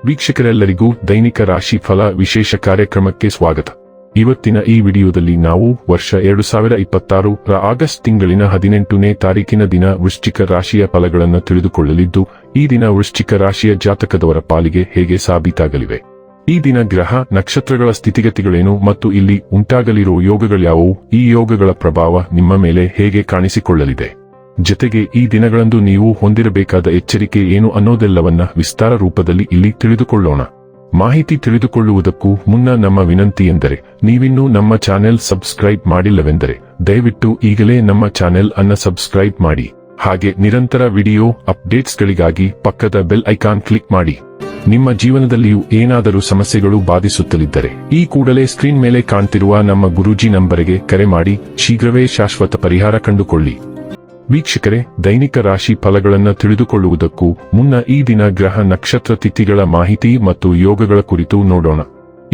ವೀಕ್ಷಕರೆಲ್ಲರಿಗೂ ದೈನಿಕ ರಾಶಿ ಫಲ ವಿಶೇಷ ಕಾರ್ಯಕ್ರಮಕ್ಕೆ ಸ್ವಾಗತ. ಇವತ್ತಿನ ಈ ವಿಡಿಯೋದಲ್ಲಿ ನಾವು ವರ್ಷ 2026 ರ ಆಗಸ್ಟ್ ತಿಂಗಳಿನ 18ನೇ ತಾರೀಕಿನ ದಿನ ವೃಶ್ಚಿಕ ರಾಶಿಯ ಫಲಗಳನ್ನು ತಿಳಿದುಕೊಳ್ಳಲಿದ್ದು, ಈ ದಿನ ವೃಶ್ಚಿಕ ರಾಶಿಯ ಜಾತಕದವರ ಪಾಲಿಗೆ ಹೇಗೆ ಸಾಬೀತಾಗಲಿವೆ, ಈ ದಿನ ಗ್ರಹ ನಕ್ಷತ್ರಗಳ ಸ್ಥಿತಿಗತಿಗಳೇನು ಮತ್ತು ಇಲ್ಲಿ ಉಂಟಾಗಲಿರುವ ಯೋಗಗಳ್ಯಾವುವು, ಈ ಯೋಗಗಳ ಪ್ರಭಾವ ನಿಮ್ಮ ಮೇಲೆ ಹೇಗೆ ಕಾಣಿಸಿಕೊಳ್ಳಲಿದೆ, ಜತೆಗೆ ಈ ದಿನಗಳಂದು ನೀವು ಹೊಂದಿರಬೇಕಾದ ಎಚ್ಚರಿಕೆ ಏನು ಅನ್ನೋದೆಲ್ಲವನ್ನ ವಿಸ್ತಾರ ರೂಪದಲ್ಲಿ ಇಲ್ಲಿ ತಿಳಿದುಕೊಳ್ಳೋಣ. ಮಾಹಿತಿ ತಿಳಿದುಕೊಳ್ಳುವುದಕ್ಕೂ ಮುನ್ನ ನಮ್ಮ ವಿನಂತಿ ಎಂದರೆ, ನೀವಿನ್ನೂ ನಮ್ಮ ಚಾನೆಲ್ ಸಬ್ಸ್ಕ್ರೈಬ್ ಮಾಡಿಲ್ಲವೆಂದರೆ ದಯವಿಟ್ಟು ಈಗಲೇ ನಮ್ಮ ಚಾನೆಲ್ ಅನ್ನು ಸಬ್ಸ್ಕ್ರೈಬ್ ಮಾಡಿ. ಹಾಗೆ ನಿರಂತರ ವಿಡಿಯೋ ಅಪ್ಡೇಟ್ಸ್ಗಳಿಗಾಗಿ ಪಕ್ಕದ ಬೆಲ್ ಐಕಾನ್ ಕ್ಲಿಕ್ ಮಾಡಿ. ನಿಮ್ಮ ಜೀವನದಲ್ಲಿಯೂ ಏನಾದರೂ ಸಮಸ್ಯೆಗಳು ಬಾಧಿಸುತ್ತಲಿದ್ದರೆ ಈ ಕೂಡಲೇ ಸ್ಕ್ರೀನ್ ಮೇಲೆ ಕಾಣ್ತಿರುವ ನಮ್ಮ ಗುರೂಜಿ ನಂಬರಿಗೆ ಕರೆ ಮಾಡಿ ಶೀಘ್ರವೇ ಶಾಶ್ವತ ಪರಿಹಾರ ಕಂಡುಕೊಳ್ಳಿ. ವೀಕ್ಷಕರೇ, ದೈನಿಕ ರಾಶಿ ಫಲಗಳನ್ನು ತಿಳಿದುಕೊಳ್ಳುವುದಕ್ಕೂ ಮುನ್ನ ಈ ದಿನ ಗ್ರಹ ನಕ್ಷತ್ರ ತಿಥಿಗಳ ಮಾಹಿತಿ ಮತ್ತು ಯೋಗಗಳ ಕುರಿತು ನೋಡೋಣ.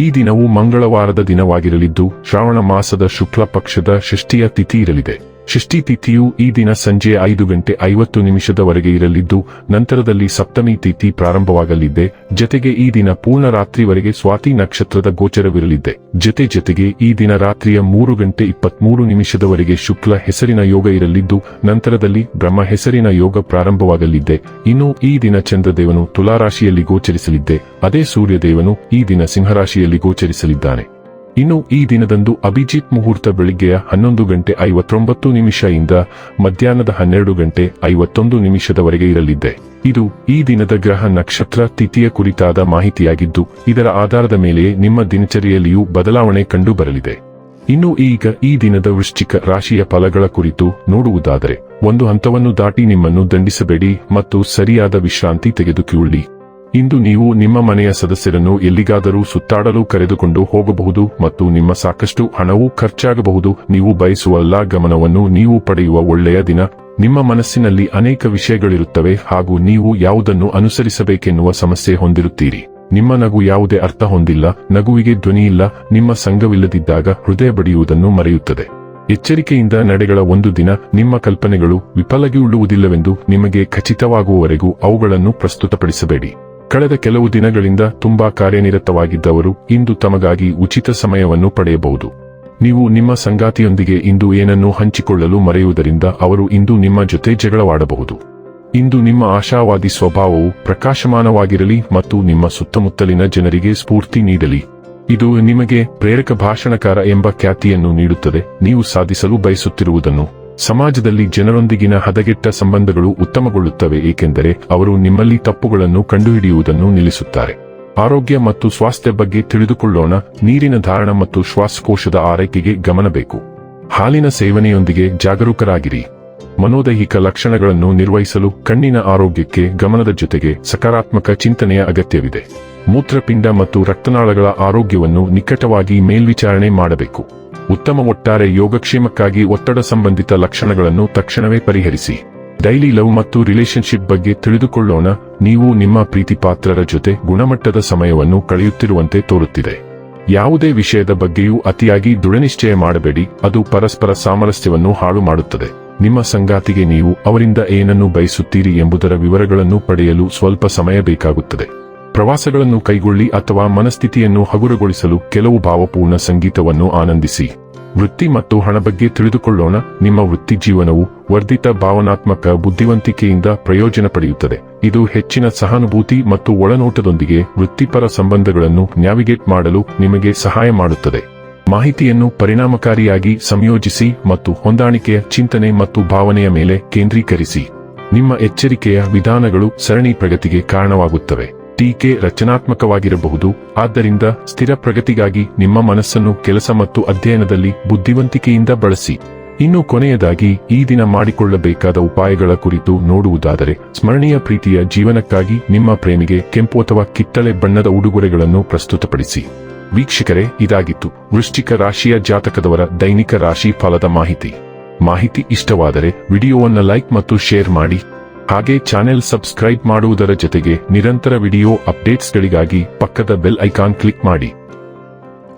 ಈ ದಿನವು ಮಂಗಳವಾರದ ದಿನವಾಗಿರಲಿದ್ದು, ಶ್ರಾವಣ ಮಾಸದ ಶುಕ್ಲ ಪಕ್ಷದ ಷಷ್ಠಿಯ ತಿಥಿ ಇರಲಿದೆ. ಷಷ್ಠಿ ತಿಥಿಯು ಈ ದಿನ ಸಂಜೆ 5:50 ಇರಲಿದ್ದು, ನಂತರದಲ್ಲಿ ಸಪ್ತಮಿ ತಿಥಿ ಪ್ರಾರಂಭವಾಗಲಿದೆ. ಜತೆಗೆ ಈ ದಿನ ಪೂರ್ಣ ರಾತ್ರಿವರೆಗೆ ಸ್ವಾತಿ ನಕ್ಷತ್ರದ ಗೋಚರವಿರಲಿದೆ. ಜತೆಗೆ ಈ ದಿನ ರಾತ್ರಿಯ 3:23 ಶುಕ್ಲ ಹೆಸರಿನ ಯೋಗ ಇರಲಿದ್ದು, ನಂತರದಲ್ಲಿ ಬ್ರಹ್ಮ ಹೆಸರಿನ ಯೋಗ ಪ್ರಾರಂಭವಾಗಲಿದೆ. ಇನ್ನು ಈ ದಿನ ಚಂದ್ರದೇವನು ತುಲಾರಾಶಿಯಲ್ಲಿ ಗೋಚರಿಸಲಿದ್ದೆ, ಅದೇ ಸೂರ್ಯದೇವನು ಈ ದಿನ ಸಿಂಹರಾಶಿಯಲ್ಲಿ ಗೋಚರಿಸಲಿದ್ದಾನೆ. ಇನ್ನು ಈ ದಿನದಂದು ಅಭಿಜಿತ್ ಮುಹೂರ್ತ ಬೆಳಿಗ್ಗೆಯ 11:59 ಇಂದ ಮಧ್ಯಾಹ್ನದ 12:51 ಇರಲಿದೆ. ಇದು ಈ ದಿನದ ಗ್ರಹ ನಕ್ಷತ್ರ ತಿಥಿಯ ಕುರಿತಾದ ಮಾಹಿತಿಯಾಗಿದ್ದು, ಇದರ ಆಧಾರದ ಮೇಲೆಯೇ ನಿಮ್ಮ ದಿನಚರಿಯಲ್ಲಿಯೂ ಬದಲಾವಣೆ ಕಂಡುಬರಲಿದೆ. ಇನ್ನು ಈಗ ಈ ದಿನದ ವೃಶ್ಚಿಕ ರಾಶಿಯ ಫಲಗಳ ಕುರಿತು ನೋಡುವುದಾದರೆ, ಒಂದು ಹಂತವನ್ನು ದಾಟಿ ನಿಮ್ಮನ್ನು ದಂಡಿಸಬೇಡಿ ಮತ್ತು ಸರಿಯಾದ ವಿಶ್ರಾಂತಿ ತೆಗೆದುಕೊಳ್ಳಿ. ಇಂದು ನೀವು ನಿಮ್ಮ ಮನೆಯ ಸದಸ್ಯರನ್ನು ಎಲ್ಲಿಗಾದರೂ ಸುತ್ತಾಡಲು ಕರೆದುಕೊಂಡು ಹೋಗಬಹುದು ಮತ್ತು ನಿಮ್ಮ ಸಾಕಷ್ಟು ಹಣವೂ ಖರ್ಚಾಗಬಹುದು. ನೀವು ಬಯಸುವ ಎಲ್ಲಾ ಗಮನವನ್ನು ನೀವು ಪಡೆಯುವ ಒಳ್ಳೆಯ ದಿನ. ನಿಮ್ಮ ಮನಸ್ಸಿನಲ್ಲಿ ಅನೇಕ ವಿಷಯಗಳಿರುತ್ತವೆ ಹಾಗೂ ನೀವು ಯಾವುದನ್ನು ಅನುಸರಿಸಬೇಕೆನ್ನುವ ಸಮಸ್ಯೆ ಹೊಂದಿರುತ್ತೀರಿ. ನಿಮ್ಮ ನಗು ಯಾವುದೇ ಅರ್ಥ ಹೊಂದಿಲ್ಲ, ನಗುವಿಗೆ ಧ್ವನಿಯಿಲ್ಲ, ನಿಮ್ಮ ಸಂಘವಿಲ್ಲದಿದ್ದಾಗ ಹೃದಯ ಬಡಿಯುವುದನ್ನು ಮರೆಯುತ್ತದೆ. ಎಚ್ಚರಿಕೆಯಿಂದ ನಡೆಗಳ ಒಂದು ದಿನ. ನಿಮ್ಮ ಕಲ್ಪನೆಗಳು ವಿಫಲಗೊಳ್ಳುವುದಿಲ್ಲವೆಂದು ನಿಮಗೆ ಖಚಿತವಾಗುವವರೆಗೂ ಅವುಗಳನ್ನು ಪ್ರಸ್ತುತಪಡಿಸಬೇಡಿ. ಕಳೆದ ಕೆಲವು ದಿನಗಳಿಂದ ತುಂಬಾ ಕಾರ್ಯನಿರತವಾಗಿದ್ದವರು ಇಂದು ತಮಗಾಗಿ ಉಚಿತ ಸಮಯವನ್ನು ಪಡೆಯಬಹುದು. ನೀವು ನಿಮ್ಮ ಸಂಗಾತಿಯೊಂದಿಗೆ ಇಂದು ಏನನ್ನೂ ಹಂಚಿಕೊಳ್ಳಲು ಮರೆಯುವುದರಿಂದ ಅವರು ಇಂದು ನಿಮ್ಮ ಜೊತೆ ಜಗಳವಾಡಬಹುದು. ಇಂದು ನಿಮ್ಮ ಆಶಾವಾದಿ ಸ್ವಭಾವವು ಪ್ರಕಾಶಮಾನವಾಗಿರಲಿ ಮತ್ತು ನಿಮ್ಮ ಸುತ್ತಮುತ್ತಲಿನ ಜನರಿಗೆ ಸ್ಫೂರ್ತಿ ನೀಡಲಿ. ಇದು ನಿಮಗೆ ಪ್ರೇರಕ ಭಾಷಣಕಾರ ಎಂಬ ಖ್ಯಾತಿಯನ್ನು ನೀಡುತ್ತದೆ. ನೀವು ಸಾಧಿಸಲು ಬಯಸುತ್ತಿರುವುದನ್ನು ಸಮಾಜದಲ್ಲಿ ಜನರೊಂದಿಗಿನ ಹದಗೆಟ್ಟ ಸಂಬಂಧಗಳು ಉತ್ತಮಗೊಳ್ಳುತ್ತವೆ, ಏಕೆಂದರೆ ಅವರು ನಿಮ್ಮಲ್ಲಿ ತಪ್ಪುಗಳನ್ನು ಕಂಡುಹಿಡಿಯುವುದನ್ನು ನಿಲ್ಲಿಸುತ್ತಾರೆ. ಆರೋಗ್ಯ ಮತ್ತು ಸ್ವಾಸ್ಥ್ಯ ಬಗ್ಗೆ ತಿಳಿದುಕೊಳ್ಳೋಣ. ನೀರಿನ ಧಾರಣ ಮತ್ತು ಶ್ವಾಸಕೋಶದ ಆರೈಕೆಗೆ ಗಮನ ಬೇಕು. ಹಾಲಿನ ಸೇವನೆಯೊಂದಿಗೆ ಜಾಗರೂಕರಾಗಿರಿ. ಮನೋದೈಹಿಕ ಲಕ್ಷಣಗಳನ್ನು ನಿರ್ವಹಿಸಲು ಕಣ್ಣಿನ ಆರೋಗ್ಯಕ್ಕೆ ಗಮನದ ಜೊತೆಗೆ ಸಕಾರಾತ್ಮಕ ಚಿಂತನೆಯ ಅಗತ್ಯವಿದೆ. ಮೂತ್ರಪಿಂಡ ಮತ್ತು ರಕ್ತನಾಳಗಳ ಆರೋಗ್ಯವನ್ನು ನಿಕಟವಾಗಿ ಮೇಲ್ವಿಚಾರಣೆ ಮಾಡಬೇಕು. ಉತ್ತಮ ಒಟ್ಟಾರೆ ಯೋಗಕ್ಷೇಮಕ್ಕಾಗಿ ಒತ್ತಡ ಸಂಬಂಧಿತ ಲಕ್ಷಣಗಳನ್ನು ತಕ್ಷಣವೇ ಪರಿಹರಿಸಿ. ಡೈಲಿ ಲವ್ ಮತ್ತು ರಿಲೇಶನ್ಶಿಪ್ ಬಗ್ಗೆ ತಿಳಿದುಕೊಳ್ಳೋಣ. ನೀವು ನಿಮ್ಮ ಪ್ರೀತಿ ಪಾತ್ರರ ಜೊತೆ ಗುಣಮಟ್ಟದ ಸಮಯವನ್ನು ಕಳೆಯುತ್ತಿರುವಂತೆ ತೋರುತ್ತಿದೆ. ಯಾವುದೇ ವಿಷಯದ ಬಗ್ಗೆಯೂ ಅತಿಯಾಗಿ ದೃಢನಿಶ್ಚಯ ಮಾಡಬೇಡಿ, ಅದು ಪರಸ್ಪರ ಸಾಮರಸ್ಯವನ್ನು ಹಾಳು ಮಾಡುತ್ತದೆ. ನಿಮ್ಮ ಸಂಗಾತಿಗೆ ನೀವು ಅವರಿಂದ ಏನನ್ನು ಬಯಸುತ್ತೀರಿ ಎಂಬುದರ ವಿವರಗಳನ್ನು ಪಡೆಯಲು ಸ್ವಲ್ಪ ಸಮಯ ಬೇಕಾಗುತ್ತದೆ. ಪ್ರವಾಸಗಳನ್ನು ಕೈಗೊಳ್ಳಿ ಅಥವಾ ಮನಸ್ಥಿತಿಯನ್ನು ಹಗುರಗೊಳಿಸಲು ಕೆಲವು ಭಾವಪೂರ್ಣ ಸಂಗೀತವನ್ನು ಆನಂದಿಸಿ. ವೃತ್ತಿ ಮತ್ತು ಹಣ ಬಗ್ಗೆ ತಿಳಿದುಕೊಳ್ಳೋಣ. ನಿಮ್ಮ ವೃತ್ತಿ ಜೀವನವು ವರ್ಧಿತ ಭಾವನಾತ್ಮಕ ಬುದ್ಧಿವಂತಿಕೆಯಿಂದ ಪ್ರಯೋಜನ ಪಡೆಯುತ್ತದೆ. ಇದು ಹೆಚ್ಚಿನ ಸಹಾನುಭೂತಿ ಮತ್ತು ಒಳನೋಟದೊಂದಿಗೆ ವೃತ್ತಿಪರ ಸಂಬಂಧಗಳನ್ನು ನ್ಯಾವಿಗೇಟ್ ಮಾಡಲು ನಿಮಗೆ ಸಹಾಯ ಮಾಡುತ್ತದೆ. ಮಾಹಿತಿಯನ್ನು ಪರಿಣಾಮಕಾರಿಯಾಗಿ ಸಂಯೋಜಿಸಿ ಮತ್ತು ಹೊಂದಾಣಿಕೆಯ ಚಿಂತನೆ ಮತ್ತು ಭಾವನೆಯ ಮೇಲೆ ಕೇಂದ್ರೀಕರಿಸಿ. ನಿಮ್ಮ ಎಚ್ಚರಿಕೆಯ ವಿಧಾನಗಳು ಸರಣಿ ಪ್ರಗತಿಗೆ ಕಾರಣವಾಗುತ್ತವೆ. ಟೀಕೆ ರಚನಾತ್ಮಕವಾಗಿರಬಹುದು, ಆದ್ದರಿಂದ ಸ್ಥಿರ ಪ್ರಗತಿಗಾಗಿ ನಿಮ್ಮ ಮನಸ್ಸನ್ನು ಕೆಲಸ ಮತ್ತು ಅಧ್ಯಯನದಲ್ಲಿ ಬುದ್ಧಿವಂತಿಕೆಯಿಂದ ಬಳಸಿ. ಇನ್ನು ಕೊನೆಯದಾಗಿ ಈ ದಿನ ಮಾಡಿಕೊಳ್ಳಬೇಕಾದ ಉಪಾಯಗಳ ಕುರಿತು ನೋಡುವುದಾದರೆ, ಸ್ಮರಣೀಯ ಪ್ರೀತಿಯ ಜೀವನಕ್ಕಾಗಿ ನಿಮ್ಮ ಪ್ರೇಮಿಗೆ ಕೆಂಪು ಅಥವಾ ಕಿತ್ತಳೆ ಬಣ್ಣದ ಉಡುಗೊರೆಗಳನ್ನು ಪ್ರಸ್ತುತಪಡಿಸಿ. ವೀಕ್ಷಕರೇ, ಇದಾಗಿತ್ತು ವೃಶ್ಚಿಕ ರಾಶಿಯ ಜಾತಕದವರ ದೈನಿಕ ರಾಶಿ ಫಲದ ಮಾಹಿತಿ ಇಷ್ಟವಾದರೆ ವಿಡಿಯೋವನ್ನು ಲೈಕ್ ಮತ್ತು ಶೇರ್ ಮಾಡಿ. ಹಾಗೆ ಚಾನೆಲ್ ಸಬ್ಸ್ಕ್ರೈಬ್ ಮಾಡುವುದರ ಜೊತೆಗೆ ನಿರಂತರ ವಿಡಿಯೋ ಅಪ್ಡೇಟ್ಸ್ಗಳಿಗಾಗಿ ಪಕ್ಕದ ಬೆಲ್ ಐಕಾನ್ ಕ್ಲಿಕ್ ಮಾಡಿ.